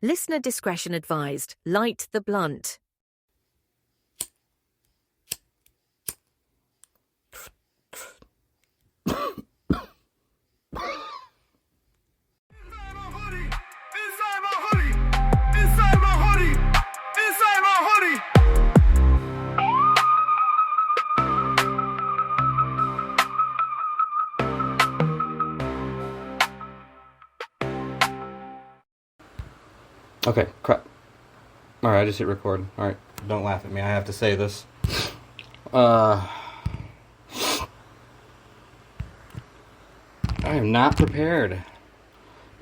Listener discretion advised. Light the blunt. Okay, crap. Alright, I just hit record. Alright, don't laugh at me. I have to say this. I am not prepared.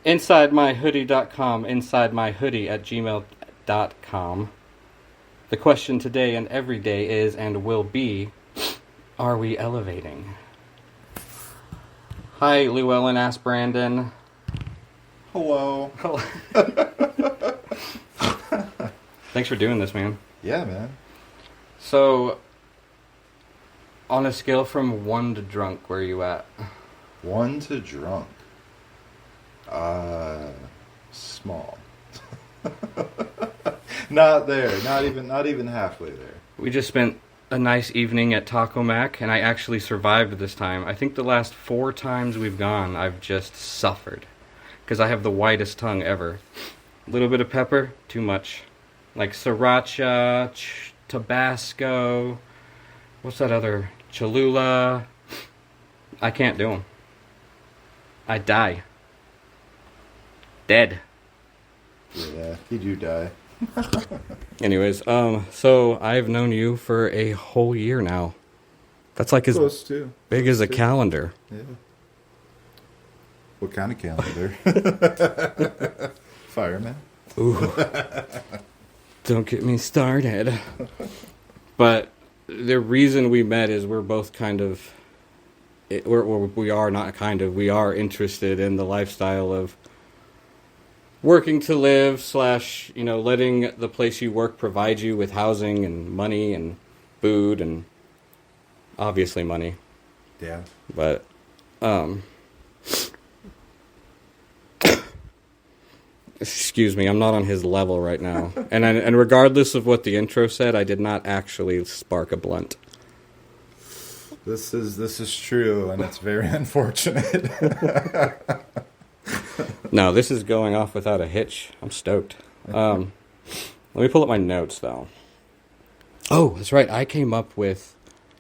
InsideMyHoodie.com, InsideMyHoodie@gmail.com. The question today and every day is and will be, are we elevating? Hi, Llewellyn, ask Brandon. Hello. Thanks for doing this, man. Yeah, man. So, on a scale from 1 to drunk, where are you at? 1 to drunk. Small. Not there. Not even halfway there. We just spent a nice evening at Taco Mac, and I actually survived this time. I think the last 4 times we've gone, I've just suffered. Because I have the whitest tongue ever. A little bit of pepper, too much. Like sriracha, Tabasco, what's that other? Cholula. I can't do them. I die. Dead. Yeah, he do die. Anyways, so I've known you for a whole year now. That's like as big as a calendar. Yeah. What kind of calendar? Fireman? Ooh. Don't get me started. But the reason we met is we're both kind of... We are interested in the lifestyle of working to live / letting the place you work provide you with housing and money and food and obviously money. Yeah. But, excuse me, I'm not on his level right now. And regardless of what the intro said, I did not actually spark a blunt. This is true, and it's very unfortunate. No, this is going off without a hitch. I'm stoked. Let me pull up my notes, though. Oh, that's right. I came up with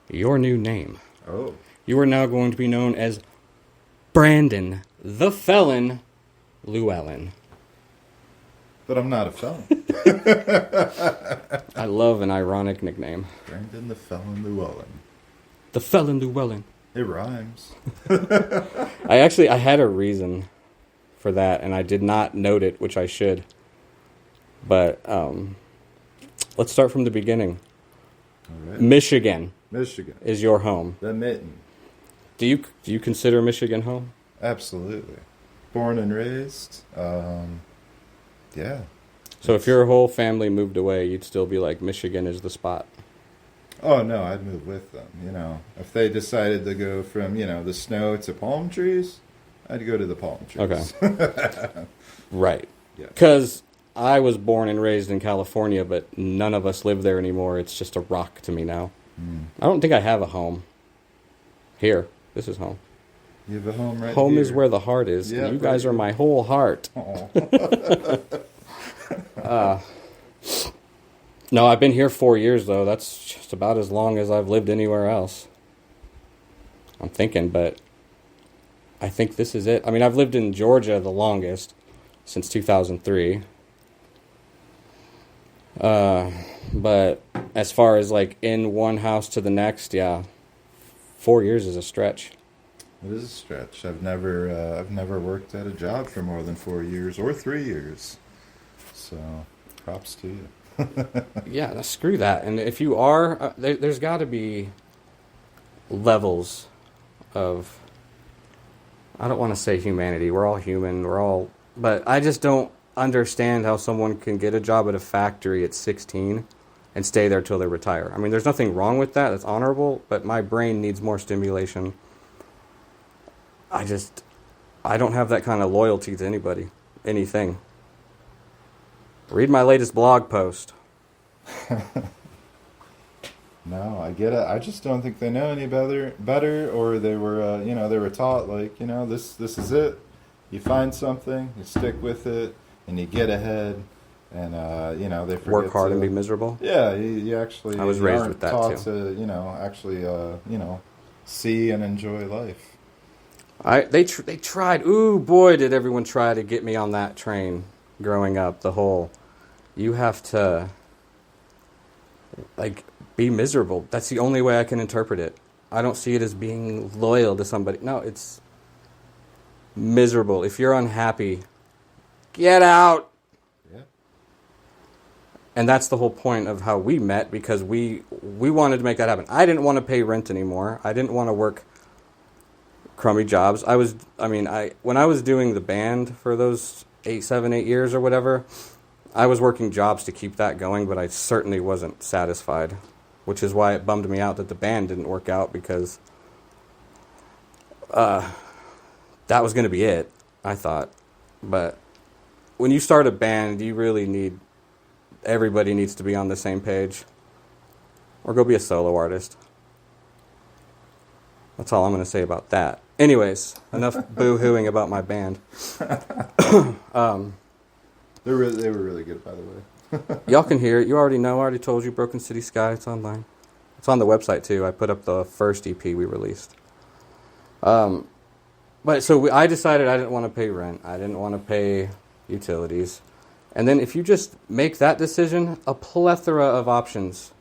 your new name. Oh. You are now going to be known as Brandon the Felon Llewellyn. But I'm not a felon. I love an ironic nickname. Brandon the Felon Llewellyn. The Felon Llewellyn. It rhymes. I had a reason for that, and I did not note it, which I should. But let's start from the beginning. All right. Michigan is your home. The mitten. Do you consider Michigan home? Absolutely. Born and raised. Yeah. So if your whole family moved away, you'd still be like, Michigan is the spot. Oh, no, I'd move with them. If they decided to go from, the snow to palm trees, I'd go to the palm trees. Okay. Right. Yeah. Because I was born and raised in California, but none of us live there anymore. It's just a rock to me now. I don't think I have a home. Here. This is home. You have a home right Home here. is where the heart is. Yeah, and you guys are my whole heart. No, I've been here 4 years, though. That's just about as long as I've lived anywhere else. I'm thinking, but I think this is it. I mean, I've lived in Georgia the longest, since 2003. But as far as, in one house to the next, yeah, 4 years is a stretch. It is a stretch. I've never worked at a job for more than 4 years or 3 years. So, props to you. Yeah, screw that. And if you are, there's got to be levels of, I don't want to say humanity. We're all human. But I just don't understand how someone can get a job at a factory at 16 and stay there till they retire. I mean, there's nothing wrong with that. That's honorable, but my brain needs more stimulation. I don't have that kind of loyalty to anybody, anything. Read my latest blog post. No, I get it. I just don't think they know any better, or they were, they were taught like, this is it. You find something, you stick with it, and you get ahead. And they forget Work hard to, and be miserable. Yeah, you actually. I was raised with that taught too. to, actually, see and enjoy life. They tried. Ooh, boy, did everyone try to get me on that train growing up. The whole, you have to, like, be miserable. That's the only way I can interpret it. I don't see it as being loyal to somebody. No, it's miserable. If you're unhappy, get out. Yeah. And that's the whole point of how we met, because we wanted to make that happen. I didn't want to pay rent anymore. I didn't want to work crummy jobs. When I was doing the band for those 7, 8 years or whatever, I was working jobs to keep that going, but I certainly wasn't satisfied, which is why it bummed me out that the band didn't work out, because that was going to be it, I thought. But when you start a band, you really everybody needs to be on the same page, or go be a solo artist. That's all I'm going to say about that. Anyways, enough boo-hooing about my band. They were really good, by the way. Y'all can hear it. You already know. I already told you. Broken City Sky. It's online. It's on the website, too. I put up the first EP we released. I decided I didn't want to pay rent. I didn't want to pay utilities. And then if you just make that decision, a plethora of options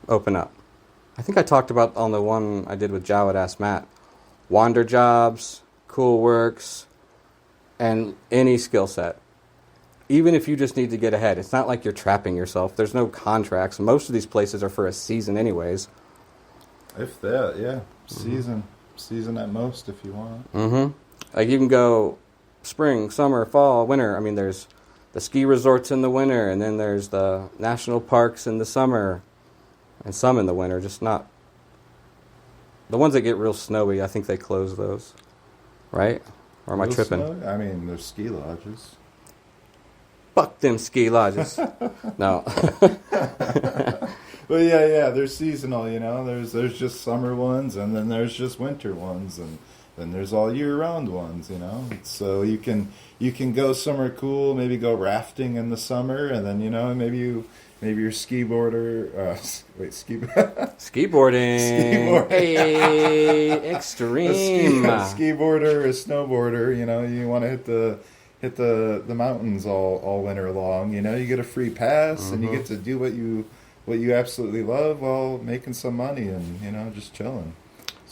open up. I think I talked about on the one I did with Jowett Ask Matt. Wander jobs, cool works, and any skill set. Even if you just need to get ahead. It's not like you're trapping yourself. There's no contracts. Most of these places are for a season anyways. If that, yeah. Season at most if you want. Mm-hmm. Like you can go spring, summer, fall, winter. I mean, there's the ski resorts in the winter, and then there's the national parks in the summer, and some in the winter, just not. The ones that get real snowy, I think they close those. Right? Or am I tripping? Snowy? I mean, there's ski lodges. Fuck them ski lodges. No. Well, yeah, they're seasonal, There's just summer ones, and then there's just winter ones, and then there's all year-round ones, So you can go somewhere cool, maybe go rafting in the summer, and then, maybe your skiboarder, Skiboarding. Hey, extreme. A skiboarder, a snowboarder, you want to hit the mountains all winter long, you get a free pass, and you get to do what you absolutely love while making some money and, just chilling.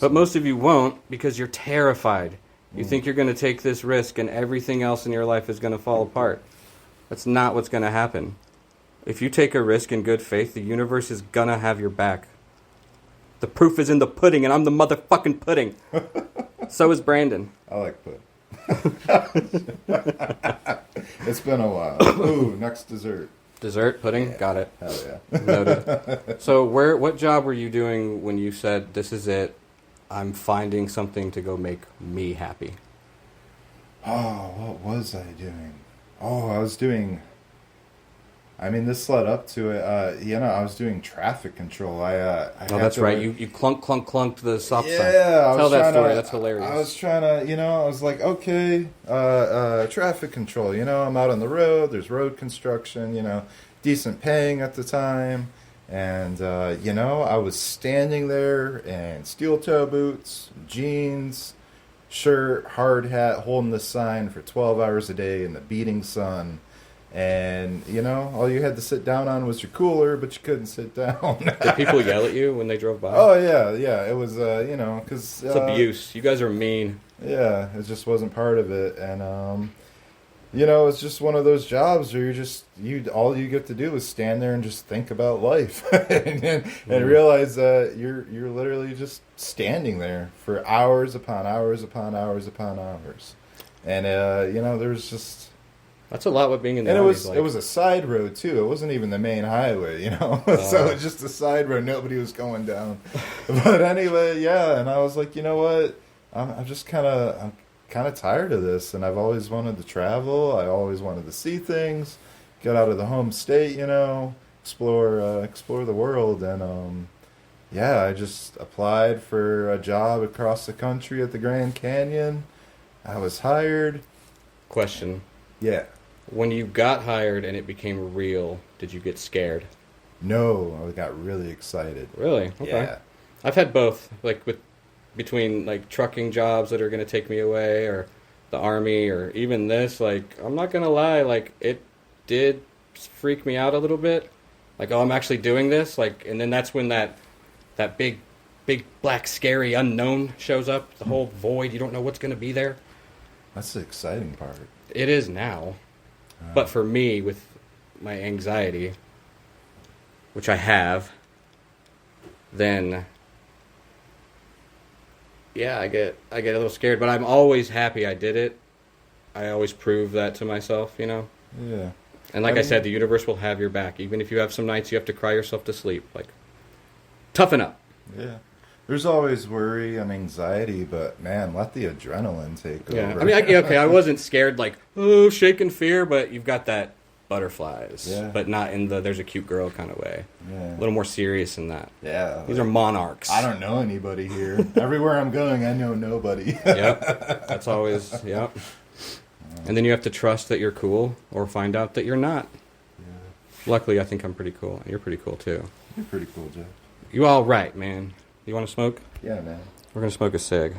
But most of you won't, because you're terrified. You think you're going to take this risk and everything else in your life is going to fall apart. That's not what's going to happen. If you take a risk in good faith, the universe is going to have your back. The proof is in the pudding, and I'm the motherfucking pudding. So is Brandon. I like pudding. It's been a while. Ooh, next dessert. Dessert, pudding, yeah. Got it. Hell yeah. Noted. So what job were you doing when you said, this is it, I'm finding something to go make me happy? Oh, what was I doing? Oh, I was doing... this led up to it. I was doing traffic control. That's right. You clunked the stop sign. Yeah. Tell that story. That's hilarious. I was trying to, I was like, okay, traffic control. I'm out on the road. There's road construction, decent paying at the time. And, I was standing there in steel toe boots, jeans, shirt, hard hat, holding the sign for 12 hours a day in the beating sun. And, all you had to sit down on was your cooler, but you couldn't sit down. Did people yell at you when they drove by? Oh, yeah. It was, because... It's abuse. You guys are mean. Yeah, it just wasn't part of it. And, it's just one of those jobs where all you get to do is stand there and just think about life. and realize that you're literally just standing there for hours upon hours upon hours upon hours. And, there's just... That's a lot what being in the Army is like. It was a side road, too. It wasn't even the main highway, So it was just a side road. Nobody was going down. But anyway, yeah. And I was like, you know what? I'm kind of tired of this. And I've always wanted to travel. I always wanted to see things. get out of the home state, explore the world. And yeah, I just applied for a job across the country at the Grand Canyon. I was hired. Question. Yeah. When you got hired and it became real, did you get scared? No, I got really excited. Really? Okay. Yeah. I've had both, like between like trucking jobs that are going to take me away, or the army, or even this. Like, I'm not going to lie, like it did freak me out a little bit. Like, oh, I'm actually doing this. Like, and then that's when that big black scary unknown shows up. The whole void. You don't know what's going to be there. That's the exciting part. It is now, but for me, with my anxiety, which I have, then yeah, I get a little scared, but I'm always happy I did it. I always prove that to myself, Yeah. And like I said, the universe will have your back. Even if you have some nights you have to cry yourself to sleep. Like, toughen up. Yeah. There's always worry and anxiety, but man, let the adrenaline take over. I mean, I wasn't scared like, oh, shaking fear, but you've got that butterflies. Yeah. But not in the there's a cute girl kind of way. Yeah. A little more serious than that. Yeah. These are monarchs. I don't know anybody here. Everywhere I'm going, I know nobody. Yep. That's always, yep. And then you have to trust that you're cool or find out that you're not. Yeah. Luckily, I think I'm pretty cool. You're pretty cool, too. You're pretty cool, Jeff. You all right, man. You want to smoke? Yeah, man. We're going to smoke a cig.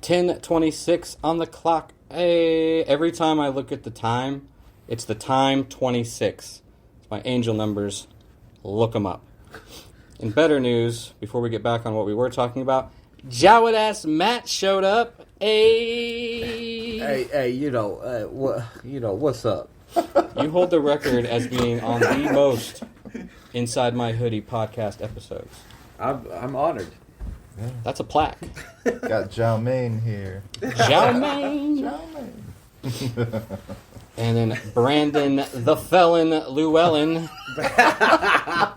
10:26 on the clock. Hey, every time I look at the time, it's the time 26. It's my angel numbers. Look them up. In better news, before we get back on what we were talking about, Jowett ass Matt showed up. Hey, What's up? You hold the record as being on the most Inside My Hoodie podcast episodes. I'm honored. Yeah. That's a plaque. Got Jowmain here. Jowett. And then Brandon the Felon Llewellyn. I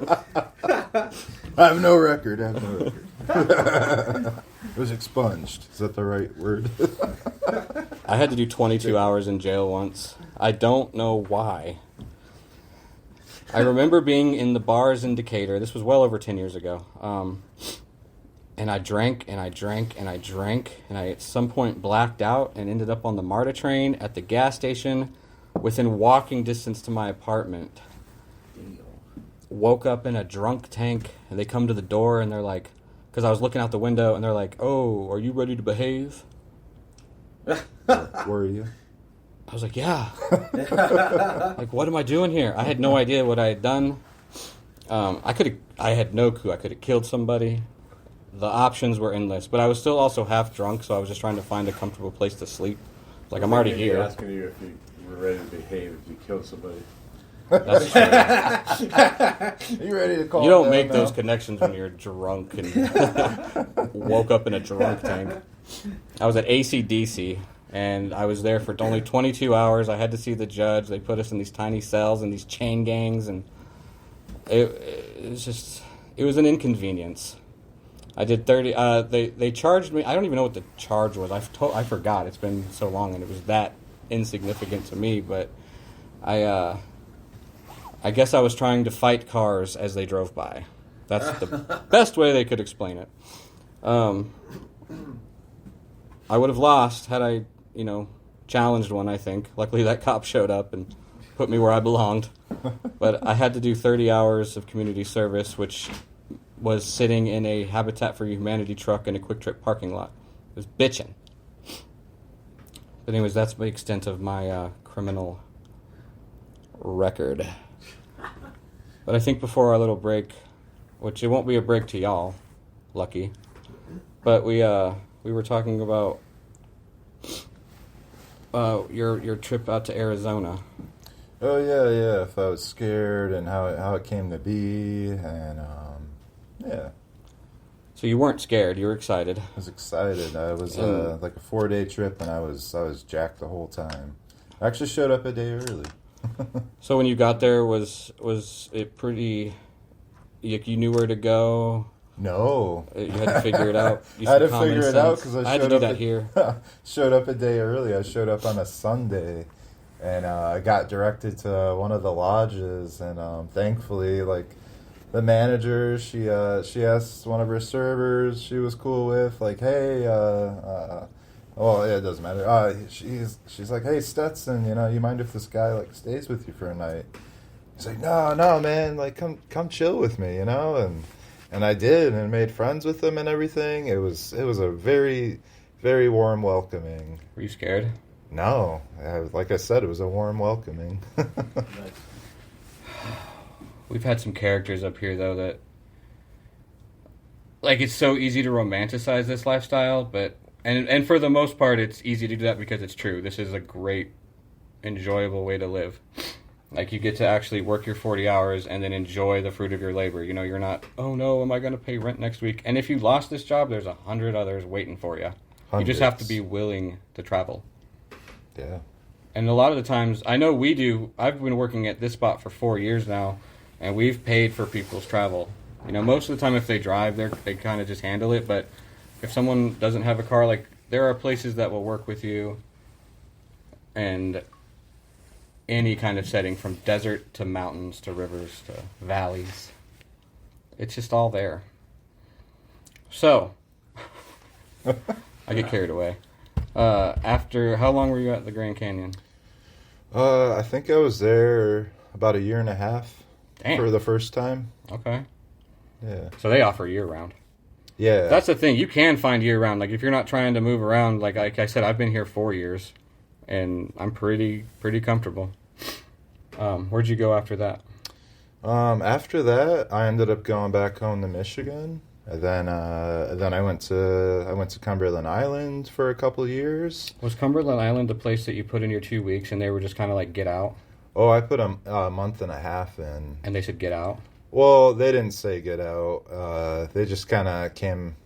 have no record. It was expunged. Is that the right word? I had to do 22 hours in jail once. I don't know why. I remember being in the bars in Decatur. This was well over 10 years ago. And I drank, and I drank, and I drank, and I at some point blacked out and ended up on the MARTA train at the gas station within walking distance to my apartment. Woke up in a drunk tank, and they come to the door, and they're like, because I was looking out the window, and they're like, oh, are you ready to behave? Were you? I was like, yeah. Like, what am I doing here? I had no idea what I had done. I had no clue. I could have killed somebody. The options were endless, but I was still also half drunk, so I was just trying to find a comfortable place to sleep. Like, I'm already here. Asking you if you were ready to behave if you killed somebody. That's true. You ready to call? You don't make those connections when you're drunk and woke up in a drunk tank. I was at AC/DC, and I was there for only 22 hours. I had to see the judge. They put us in these tiny cells and these chain gangs, and it was an inconvenience. I did 30. They charged me. I don't even know what the charge was. I forgot. It's been so long, and it was that insignificant to me. But I guess I was trying to fight cars as they drove by. That's the best way they could explain it. I would have lost had I, challenged one, I think. Luckily, that cop showed up and put me where I belonged. But I had to do 30 hours of community service, which was sitting in a Habitat for Humanity truck in a Quick Trip parking lot. It was bitching. But anyways, that's the extent of my criminal record. But I think before our little break, which it won't be a break to y'all, lucky, but we were talking about your trip out to Arizona. Oh yeah. If I was scared and how it came to be, and yeah. So you weren't scared; you were excited. I was excited. I was like a 4-day trip, and I was jacked the whole time. I actually showed up a day early. So when you got there, was it pretty? You knew where to go. No, You had to figure it out. I had to figure it out because I had to do that here. Showed up a day early. I showed up on a Sunday, and I got directed to one of the lodges, and thankfully, like, the manager, she asked one of her servers she was cool with, like, hey, well, yeah, it doesn't matter. She's like, hey, Stetson, you mind if this guy, like, stays with you for a night? He's like, no, man, like, come chill with me, and I did, and made friends with him and everything. It was a very, very warm welcoming. Were you scared? No, like I said, it was a warm welcoming. Nice. We've had some characters up here, though, that... Like, it's so easy to romanticize this lifestyle, but... And for the most part, it's easy to do that because it's true. This is a great, enjoyable way to live. Like, you get to actually work your 40 hours and then enjoy the fruit of your labor. You're not, oh no, am I going to pay rent next week? And if you lost this job, there's 100 others waiting for you. Hundreds. You just have to be willing to travel. Yeah. And a lot of the times, I know we do, I've been working at this spot for 4 years now, and we've paid for people's travel. Most of the time if they drive, they kind of just handle it, but if someone doesn't have a car, like, there are places that will work with you, and any kind of setting, from desert to mountains to rivers to valleys. It's just all there. So, I get carried away. How long were you at the Grand Canyon? I think I was there about a year and a half. Damn. For the first time. Okay. Yeah. So they offer year-round. Yeah. That's the thing. You can find year-round. Like, if you're not trying to move around, like I said, I've been here 4 years, and I'm pretty comfortable. Where'd you go after that? After that, I ended up going back home to Michigan, and then I went to Cumberland Island for a couple of years. Was Cumberland Island the place that you put in your 2 weeks, and they were just kind of like, get out? Oh, I put a month and a half in. And they said, get out? Well, they didn't say get out. They just kind of came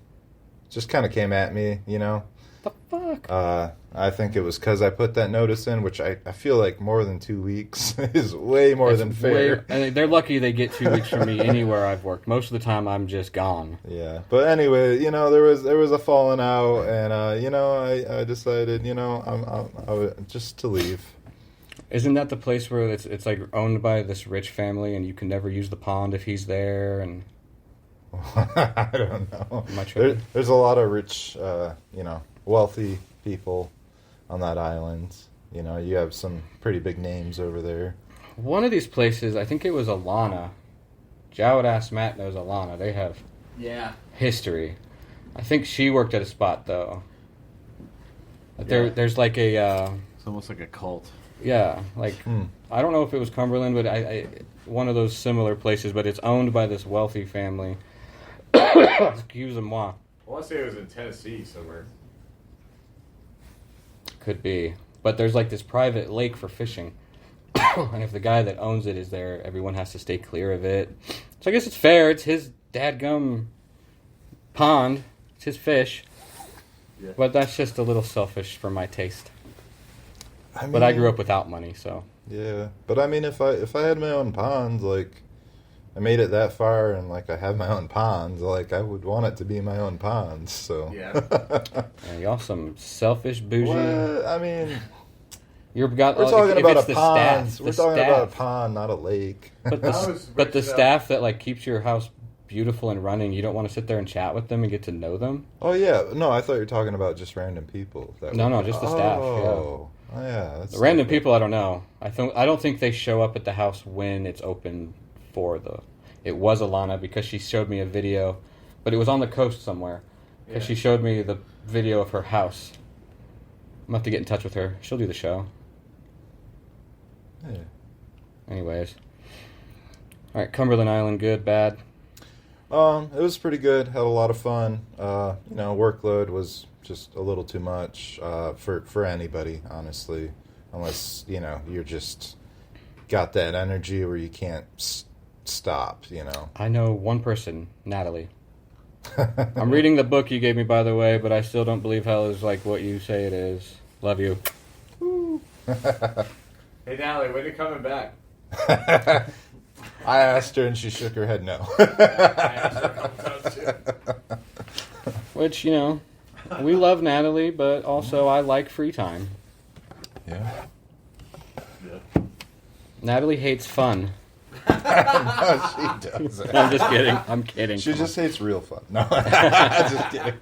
at me, The fuck? I think it was because I put that notice in, which I feel like more than 2 weeks is way more than fair. And they're lucky they get 2 weeks from me anywhere I've worked. Most of the time, I'm just gone. Yeah, but anyway, there was a falling out, and I decided, I would just to leave. Isn't that the place where it's like owned by this rich family, and you can never use the pond if he's there? And I don't know. Am I tripping? There's a lot of rich, wealthy people on that island. You have some pretty big names over there. One of these places, I think it was Alana. Jowett asked Matt knows Alana. They have history. I think she worked at a spot, though. There's like a... It's almost like a cult. Yeah, like, I don't know if it was Cumberland, but one of those similar places, but it's owned by this wealthy family. Excuse-moi. I want to say it was in Tennessee somewhere. Could be. But there's like this private lake for fishing. And if the guy that owns it is there, everyone has to stay clear of it. So I guess it's fair. It's his dadgum pond. It's his fish. Yeah. But that's just a little selfish for my taste. But I grew up without money, so. Yeah, but I mean, if I had my own pond, like, I made it that far, and like I have my own pond, like I would want it to be my own pond. So. Yeah. Y'all some selfish bougie. Well, I mean, we're talking about a pond. We're talking about a pond, not a lake. But the staff that like keeps your house beautiful and running, you don't want to sit there and chat with them and get to know them? Oh yeah, no, I thought you were talking about just random people. No, just the staff. Yeah. Oh, yeah, that's the random people. I don't know. I don't think they show up at the house when it's open for the. It was Alana because she showed me a video, but it was on the coast somewhere. Because she showed me the video of her house. I'm gonna have to get in touch with her. She'll do the show. Yeah. Anyways, all right, Cumberland Island, good, bad. It was pretty good. Had a lot of fun. Workload was just a little too much for anybody, honestly, unless you're just got that energy where you can't stop. I know one person, Natalie. I'm reading the book you gave me, by the way, but I still don't believe hell is like what you say it is. Love you. Hey Natalie, when are you coming back? I asked her and she shook her head no. I asked her a couple times too. Which, we love Natalie, but also I like free time. Yeah. Natalie hates fun. No, she doesn't. I'm just kidding. I'm kidding. She Come just hates real fun. No, just kidding.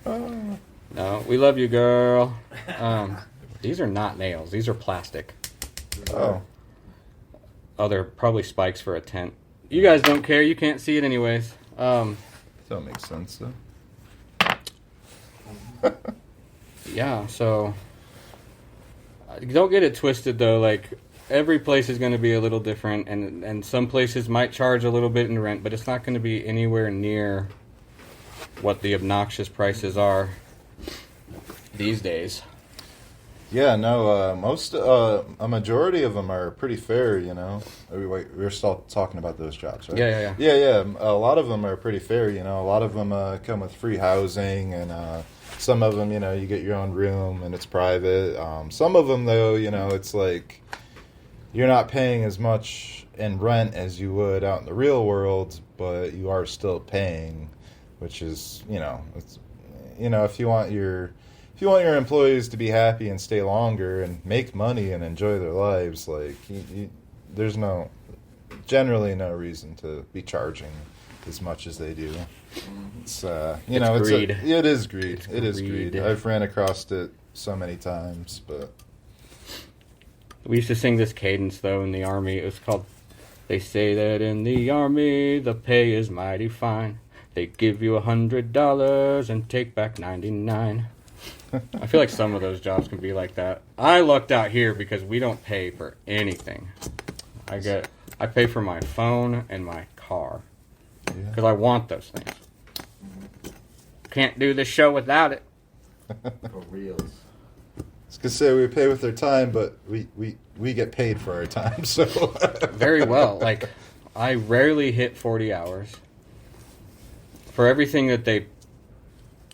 on. No, we love you, girl. These are not nails. These are plastic. Oh, They're probably spikes for a tent. You guys don't care. You can't see it anyways. that makes sense though. Yeah, so don't get it twisted though. Like every place is going to be a little different, and some places might charge a little bit in rent, but it's not going to be anywhere near what the obnoxious prices are these days. Yeah, no, a majority of them are pretty fair, you know. We're still talking about those jobs, right? Yeah. Yeah, a lot of them are pretty fair, you know. A lot of them come with free housing, and some of them, you know, you get your own room and it's private. Some of them, though, you know, it's like you're not paying as much in rent as you would out in the real world, but you are still paying, which is, you know, it's, you know, if you want your employees to be happy and stay longer and make money and enjoy their lives, like there's generally no reason to be charging as much as they do. It's It's greed. It is greed. It is greed. greed. I've ran across it so many times, but We used to sing this cadence though in the army. It was called, "They say that in the army the pay is mighty fine. They give you $100 and take back 99." I feel like some of those jobs can be like that. I lucked out here because we don't pay for anything. I pay for my phone and my car because I want those things. Can't do this show without it. For reals. I was gonna say we pay with their time, but we get paid for our time, so Very well. Like, I rarely hit 40 hours. For everything that they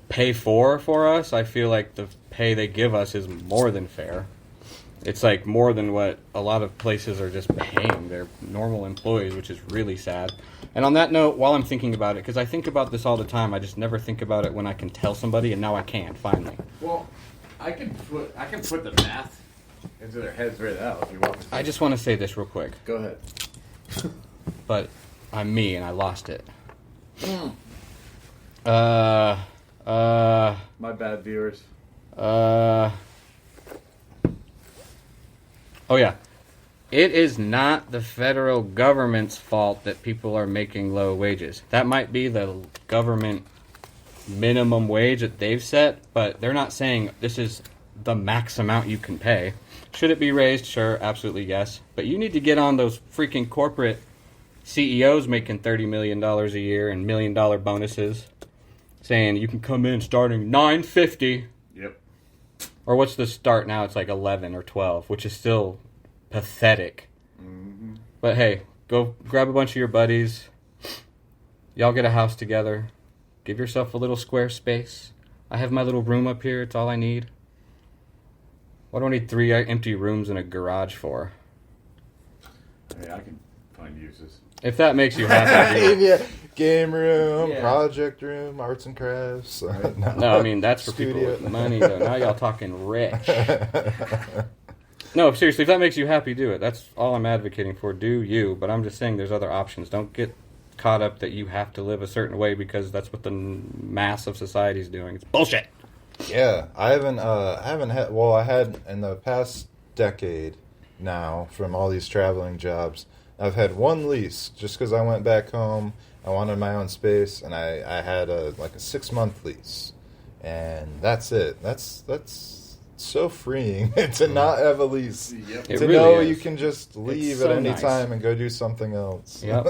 pay for us, I feel like the pay they give us is more than fair. It's like more than what a lot of places are just paying their normal employees, which is really sad. And on that note, while I'm thinking about it, because I think about this all the time, I just never think about it when I can tell somebody, and now I can, finally. Well, I can put the math into their heads right now if you want me to. I just want to say this real quick, Go ahead. but I'm me, and I lost it. My bad, viewers. Oh yeah. It is not the federal government's fault that people are making low wages. That might be the government minimum wage that they've set, but they're not saying this is the max amount you can pay. Should it be raised? Sure, absolutely yes. But you need to get on those freaking corporate CEOs making $30 million a year and $1 million bonuses, saying you can come in starting $9.50. Yep. Or what's the start now? It's like 11 or 12, which is still pathetic. Mm-hmm. But hey, go grab a bunch of your buddies. Y'all get a house together. Give yourself a little square space. I have my little room up here. It's all I need. What do I need 3 empty rooms in a garage for? Hey, I can find uses. If that makes you happy. yeah, game room, Yeah. project room, arts and crafts. No, I mean, that's for people Studio. with money, though. Now y'all talking rich. No, seriously, if that makes you happy, do it. That's all I'm advocating for. Do you. But I'm just saying there's other options. Don't get caught up that you have to live a certain way because that's what the mass of society is doing. It's bullshit. Yeah, I haven't had. Well, I had in the past decade now from all these traveling jobs. I've had one lease just because I went back home. I wanted my own space, and I had a 6-month lease, and that's it. That's so freeing to not have a lease. Yep. It To really know is. you can just leave so at any nice. time and go do something else. Yep.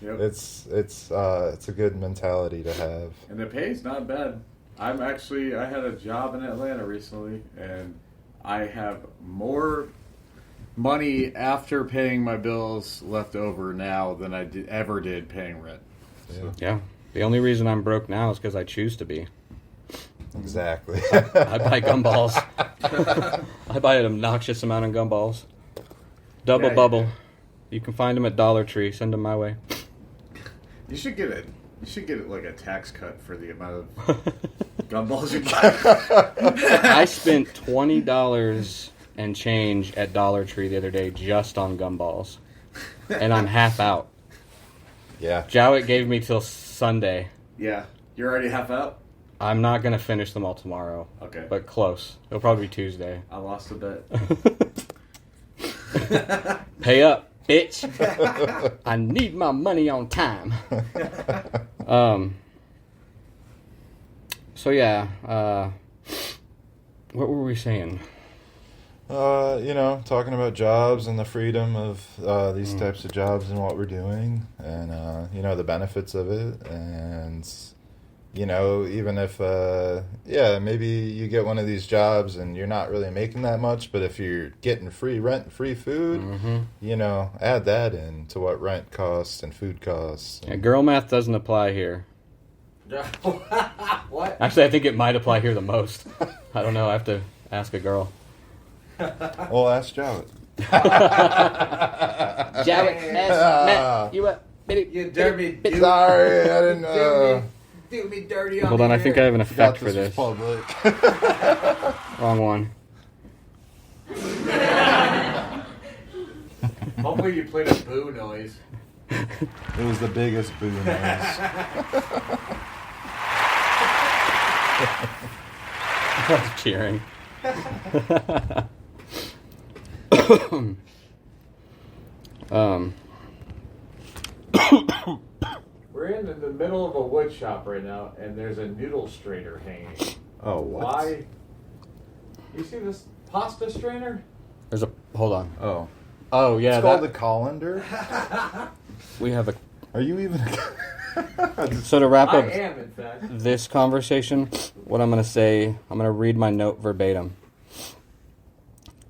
Yep. It's a good mentality to have. And the pay's not bad. I had a job in Atlanta recently, and I have more money after paying my bills left over now than I ever did paying rent. So, Yeah. The only reason I'm broke now is because I choose to be. Exactly. I buy gumballs. I buy an obnoxious amount of gumballs. Double Yeah, you bubble. do. You can find them at Dollar Tree. Send them my way. you should get it. You should get like a tax cut for the amount of gumballs you buy. I spent $20 and change at Dollar Tree the other day just on gumballs. And I'm half out. Yeah. Jowett gave me till Sunday. Yeah. You're already half out? I'm not going to finish them all tomorrow. Okay. But close. It'll probably be Tuesday. I lost a bet. Pay up, bitch. I need my money on time. So yeah, what were we saying? Talking about jobs and the freedom of these types of jobs and what we're doing, and the benefits of it, and even if maybe you get one of these jobs and you're not really making that much, but if you're getting free rent, free food, add that in to what rent costs and food costs. Yeah, girl math doesn't apply here. What? Actually, I think it might apply here the most. I don't know. I have to ask a girl. Well, ask Jowett. Jowett, Matt, you up? You dirty dude. Sorry, I didn't. Do me dirty on Hold on, I think I have an effect for this. Public. Wrong one. Hopefully you played a boo noise. It was the biggest boo noise. I was cheering. We're in the middle of a wood shop right now, and there's a noodle strainer hanging. Oh, what? Why? You see this pasta strainer? There's a... Hold on. Oh. Oh, yeah. It's called the colander? We have a... Are you even... So to wrap I up am, in fact. this conversation, what I'm going to say, I'm going to read my note verbatim.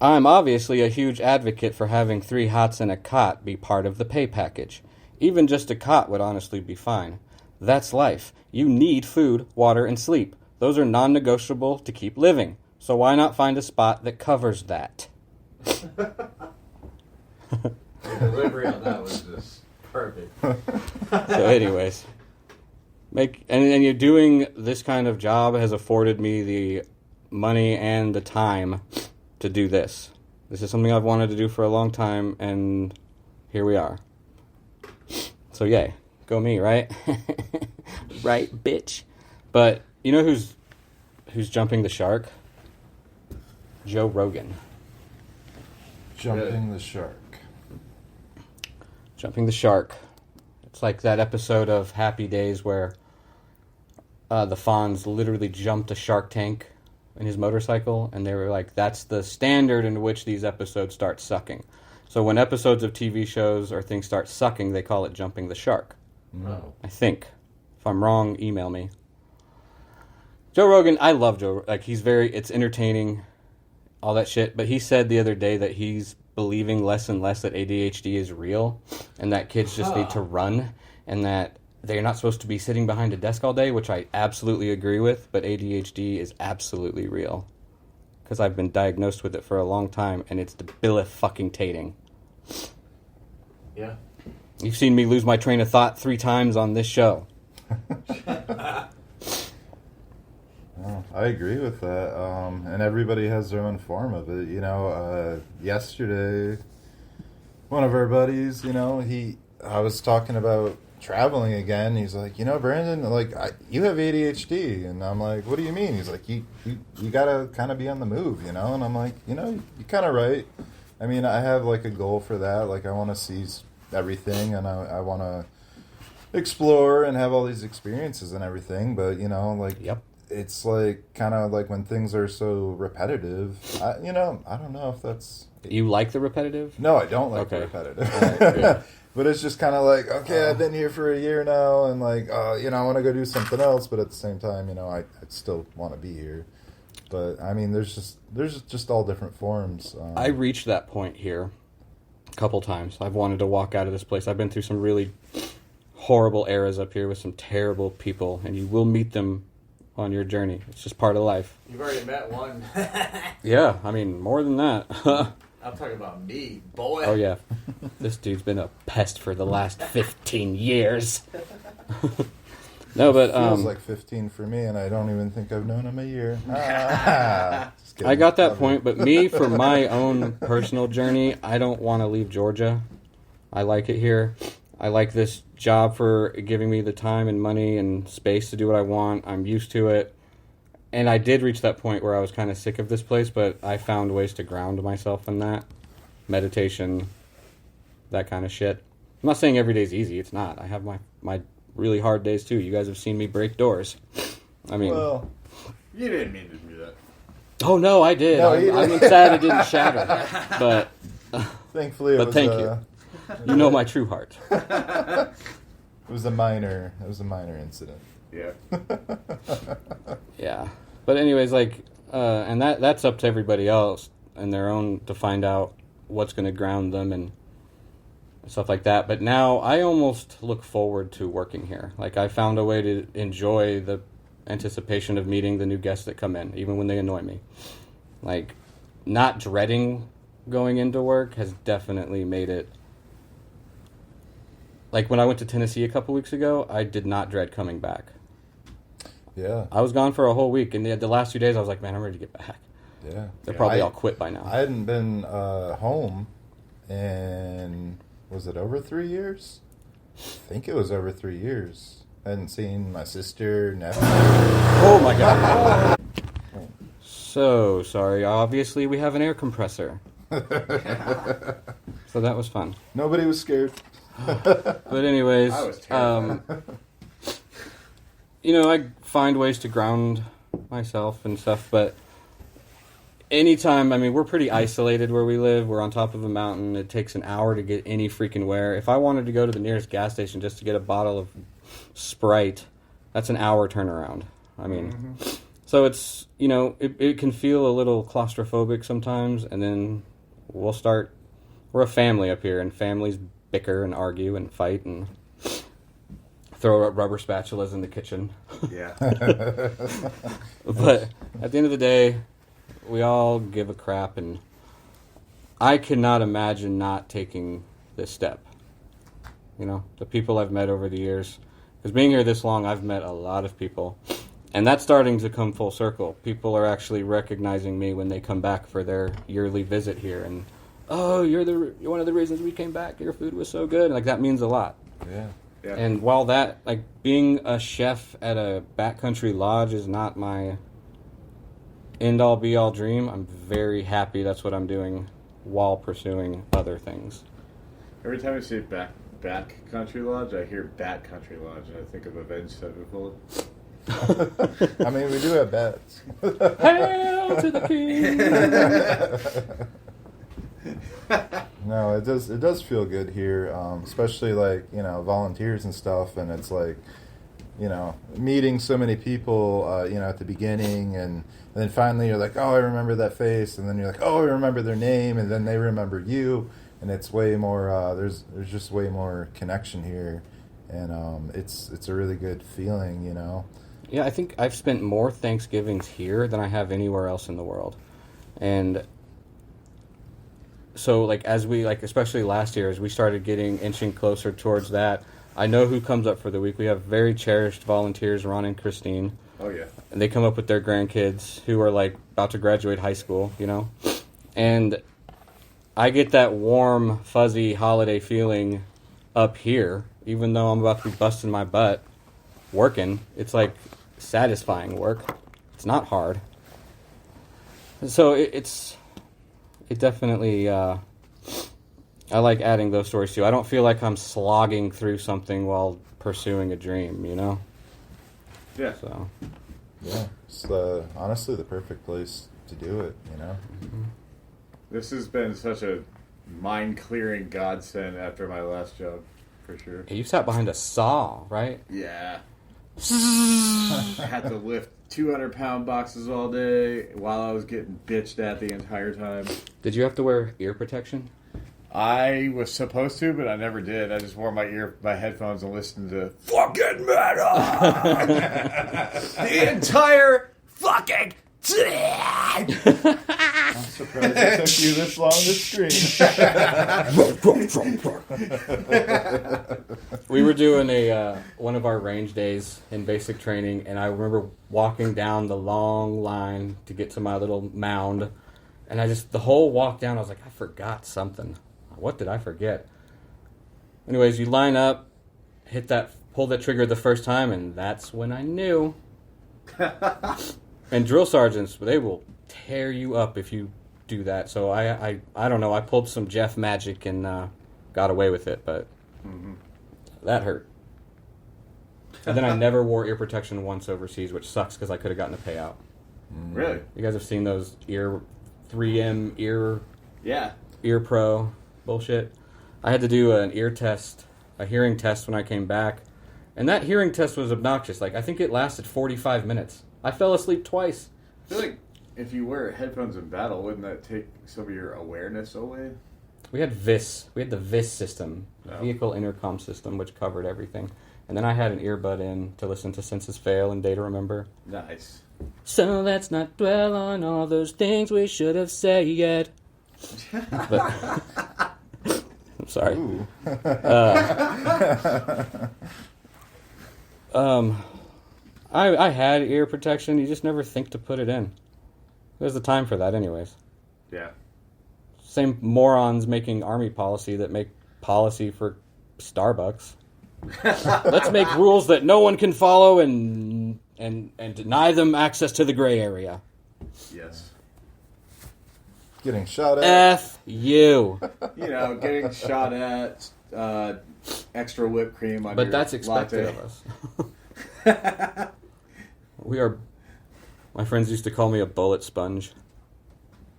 I'm obviously a huge advocate for having 3 hots and a cot be part of the pay package. Even just a cot would honestly be fine. That's life. You need food, water, and sleep. Those are non-negotiable to keep living. So why not find a spot that covers that? The delivery on that was just perfect. So anyways, and you're doing this kind of job has afforded me the money and the time to do this. This is something I've wanted to do for a long time, and here we are. So yay, go me, right? Right, bitch. But you know who's jumping the shark? Joe Rogan. Jumping the shark. Jumping the shark. It's like that episode of Happy Days where the Fonz literally jumped a shark tank in his motorcycle, and they were like, that's the standard in which these episodes start sucking. So when episodes of TV shows or things start sucking, they call it jumping the shark. Oh. I think. If I'm wrong, email me. Joe Rogan, I love Joe. Like, it's entertaining, all that shit. But he said the other day that he's believing less and less that ADHD is real, and that kids just need to run, and that they're not supposed to be sitting behind a desk all day, which I absolutely agree with, but ADHD is absolutely real. Because I've been diagnosed with it for a long time, and it's debilitating. Yeah. You've seen me lose my train of thought 3 times on this show. Oh, I agree with that. And everybody has their own form of it. Yesterday, one of our buddies, I was talking about traveling again. He's like, Brandon, you have ADHD. And I'm like, what do you mean? He's like, you gotta kind of be on the move, And I'm like, you're kind of right. I mean, I have a goal for that. I want to see everything, and I want to explore and have all these experiences and everything. But Yep. It's kind of when things are so repetitive. I don't know if that's. You like the repetitive? No, I don't like the repetitive. But it's just kind of okay, I've been here for a year now, and I want to go do something else, but at the same time, I still want to be here. But I mean, there's just all different forms. I reached that point here a couple times. I've wanted to walk out of this place. I've been through some really horrible eras up here with some terrible people, and you will meet them on your journey. It's just part of life. You've already met one. Yeah, I mean, more than that. I'm talking about me, boy. Oh, yeah. This dude's been a pest for the last 15 years. No, but feels like 15 for me, and I don't even think I've known him a year. Just kidding. I got that Love point, you. but me, for my own personal journey, I don't want to leave Georgia. I like it here. I like this job for giving me the time and money and space to do what I want. I'm used to it. And I did reach that point where I was kind of sick of this place, but I found ways to ground myself in that. Meditation, that kind of shit. I'm not saying every day's easy. It's not. I have my really hard days, too. You guys have seen me break doors. I mean... Well, You didn't mean to do that. Oh, no, I did. No, you I'm didn't. sad it didn't shatter. But thankfully, But thank you. You know my true heart. It was a minor incident. Yeah. Yeah. But anyways, like, and that's up to everybody else and their own to find out what's going to ground them and stuff like that. But now I almost look forward to working here. Like, I found a way to enjoy the anticipation of meeting the new guests that come in, even when they annoy me. Like, not dreading going into work has definitely made it. Like, when I went to Tennessee a couple weeks ago, I did not dread coming back. Yeah. I was gone for a whole week, and the last few days I was like, man, I'm ready to get back. Yeah. They're probably all quit by now. I hadn't been home in, was it over 3 years? I think it was over 3 years. I hadn't seen my sister, nephew. Oh my god. So sorry. Obviously, we have an air compressor. So that was fun. Nobody was scared. But anyways, I was terrified. I find ways to ground myself and stuff, but anytime, I mean, we're pretty isolated where we live. We're on top of a mountain. It takes an hour to get any freaking where. If I wanted to go to the nearest gas station just to get a bottle of Sprite, that's an hour turnaround. I mean, so it's, it can feel a little claustrophobic sometimes, and then we're a family up here, and families bicker and argue and fight and throw rubber spatulas in the kitchen. Yeah. But at the end of the day, we all give a crap, and I cannot imagine not taking this step. The people I've met over the years, because being here this long, I've met a lot of people, and that's starting to come full circle. People are actually recognizing me when they come back for their yearly visit here, and oh, you're one of the reasons we came back. Your food was so good. Like, that means a lot. Yeah. Yeah. And while that, like, being a chef at a backcountry lodge is not my end-all, be-all dream, I'm very happy that's what I'm doing while pursuing other things. Every time I say back country lodge, I hear Bat Country Lodge, and I think of Avenged Sevenfold. I mean, we do have bats. Hail to the king! No, it does feel good here, especially like, volunteers and stuff, and it's like, meeting so many people, at the beginning, and then finally you're like, oh, I remember that face, and then you're like, oh, I remember their name, and then they remember you, and it's way more, there's just way more connection here, and it's a really good feeling, Yeah, I think I've spent more Thanksgivings here than I have anywhere else in the world. And so, like, especially last year, as we started inching closer towards that, I know who comes up for the week. We have very cherished volunteers, Ron and Christine. Oh, yeah. And they come up with their grandkids who are, like, about to graduate high school, And I get that warm, fuzzy holiday feeling up here, even though I'm about to be busting my butt working. It's, like, satisfying work. It's not hard. So it definitely, I like adding those stories too. I don't feel like I'm slogging through something while pursuing a dream, Yeah. So. Yeah, it's honestly the perfect place to do it, This has been such a mind-clearing godsend after my last job, for sure. You sat behind a saw, right? Yeah. I had to lift 200-pound boxes all day while I was getting bitched at the entire time. Did you have to wear ear protection? I was supposed to, but I never did. I just wore my headphones and listened to fucking metal the entire fucking time. I'm surprised it took you this long to scream. We were doing one of our range days in basic training, and I remember walking down the long line to get to my little mound, and the whole walk down, I was like, I forgot something. What did I forget? Anyways, you line up, pull that trigger the first time, and that's when I knew. And drill sergeants, they will tear you up if you do that. So I don't know. I pulled some Jeff magic and got away with it, but that hurt. And then I never wore ear protection once overseas, which sucks because I could have gotten a payout. Really? You guys have seen those 3M ear pro bullshit? I had to do an ear test, a hearing test when I came back, and that hearing test was obnoxious. Like, I think it lasted 45 minutes. I fell asleep twice. I feel like if you wear headphones in battle, wouldn't that take some of your awareness away? We had VIS. We had the VIS system, Vehicle Intercom System, which covered everything. And then I had an earbud in to listen to Senses Fail and Data Remember. Nice. So let's not dwell on all those things we should have said yet. But, I'm sorry. I had ear protection. You just never think to put it in. There's the time for that anyways. Yeah. Same morons making army policy that make policy for Starbucks. Let's make rules that no one can follow and deny them access to the gray area. Yes. Getting shot at. F you. You know, getting shot at, extra whipped cream on But your that's expected latte. of us. We are... My friends used to call me a bullet sponge.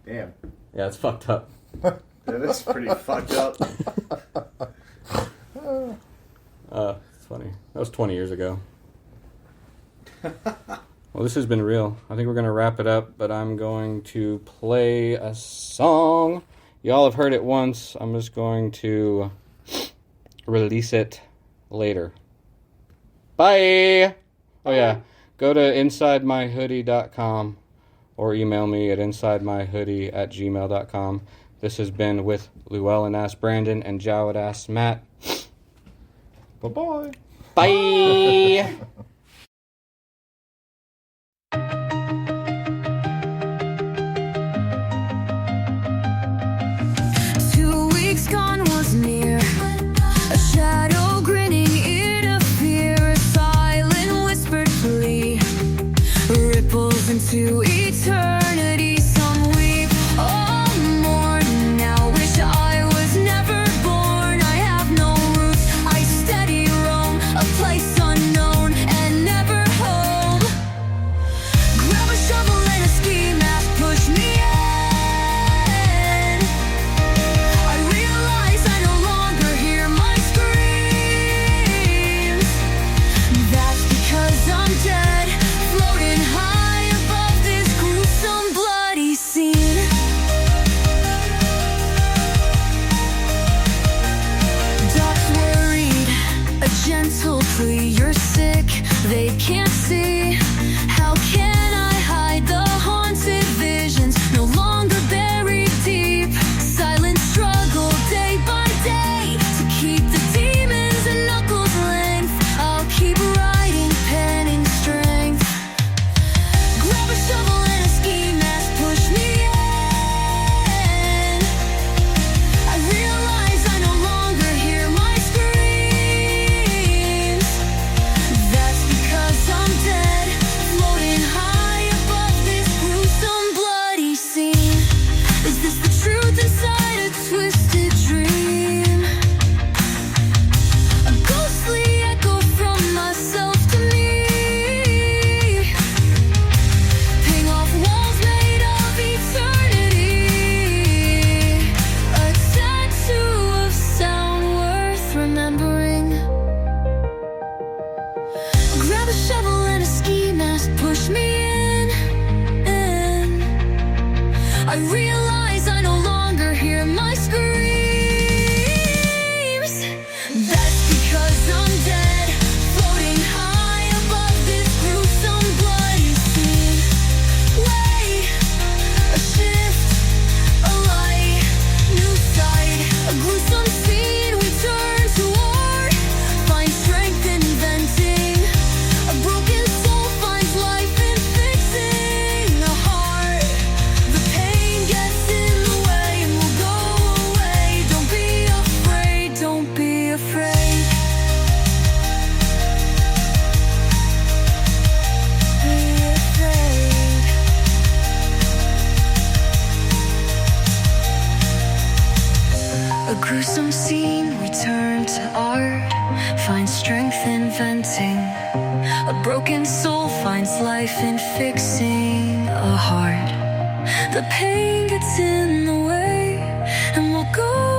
Damn. Yeah, it's fucked up. That is pretty fucked up. It's funny. That was 20 years ago. Well, this has been real. I think we're going to wrap it up, but I'm going to play a song. Y'all have heard it once. I'm just going to release it later. Bye! Oh, yeah. Go to InsideMyHoodie.com or email me at InsideMyHoodie@gmail.com. This has been with Llewellyn Ass Brandon and Jowett Ass Matt. Bye-bye. Bye! Gone was near, a shadow grinning ear to fear, a silent whispered plea ripples into eternity. Some weep, all mourn, now wish I was never born. I have no roots, I steady roam, a place unknown, and finds strength in venting. A broken soul finds life in fixing a heart. The pain gets in the way, and we'll go